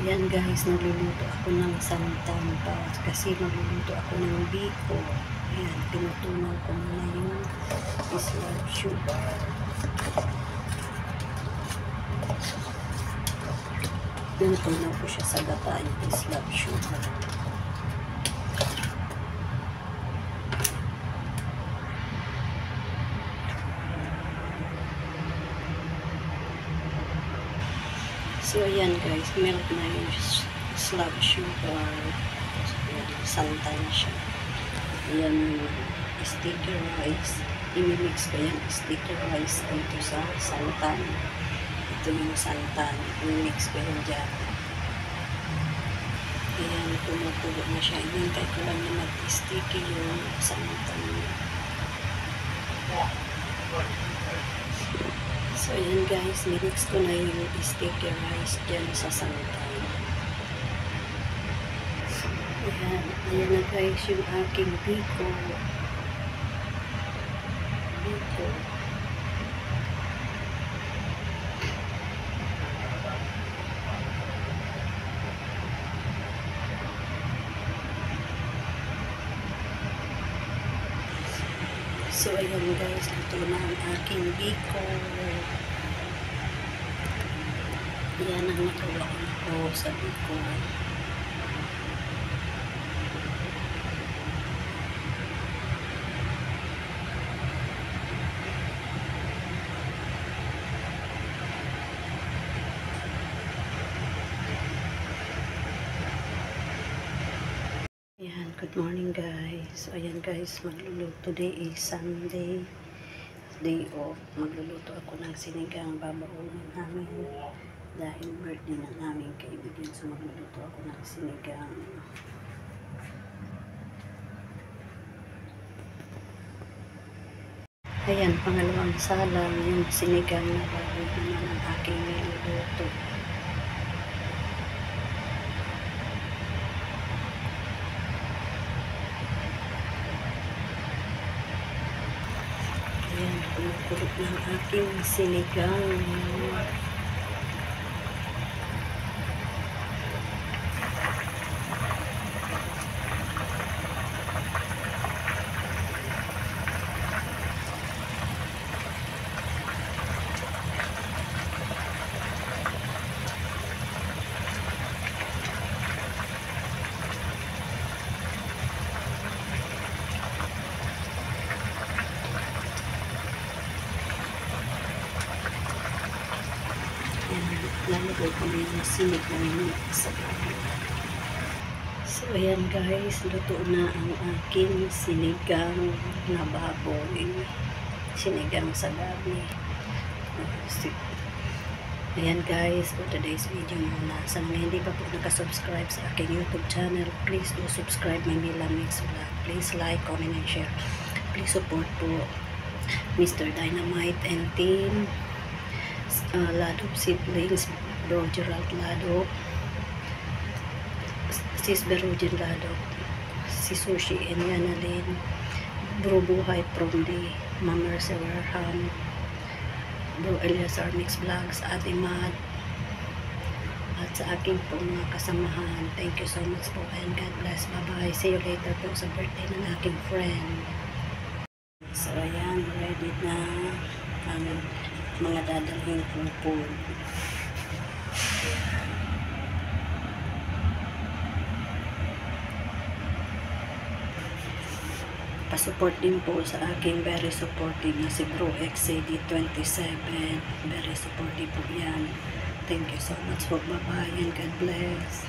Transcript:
Ayan guys, nagluluto ako ng santan pa kasi nagluluto ako ng biko. Ayan, tinutunaw ko muna yung slab sugar. Tinutunaw ko siya sa gata yung slab sugar. So, ayan guys, melt na yung slab sugar. Santan na siya. Ayan yung sticky rice. Imimix ko yung sticky rice dito sa santan. Ito yung santan. Imimix ko yung dyan. Ayan, tumutulo na siya. Hintay ko lang na mag-sticky yung santan. So, ayan guys, minix ko na yung sticky rice dyan sa santan. Ayan na guys yung aking biko. So, ayan guys, ito na ang aking biko. Ayan ang nagawa ko sa biko. Ayan, good morning guys. So, ayan guys, magluluto. Today is Sunday, day off. Magluluto ako ng sinigang babaunan namin dahil birthday ng aming kaibigan. So, magluluto ako ng sinigang. Ayan, pangalawang salang yung sinigang na babaunan ng aking niluluto. Ayan, kumukulot ng aking sinigang. Lalagay ko na yung sinigang sa gabi. So, ayan guys, luto na ang aking sinigang na baboy. Sinigang sa gabi. Ayan guys, for today's video muna. Sa mga hindi pa po nakasubscribe sa aking YouTube channel, please do subscribe my Mila Mix Vlog. Please like, comment, and share. Please support po Mr. Dynamite and team. Lado siblings, Bro Gerald Lado, Sis Berugin Lado, si Sushi and Yanalyn, Bro Buhay from the Mamers Abraham, Bro Eliazar Mix Vlogs, Ate Mad, at sa aking po mga kasamahan. Thank you so much po and God bless. Bye bye. See you later po sa birthday ng aking friend. So ayan, ready na ang mga dadalhin kong food. Pasupport din po sa aking very supportive na si Bro XCD27. Very supportive po yan. Thank you so much po. Bye-bye and God bless.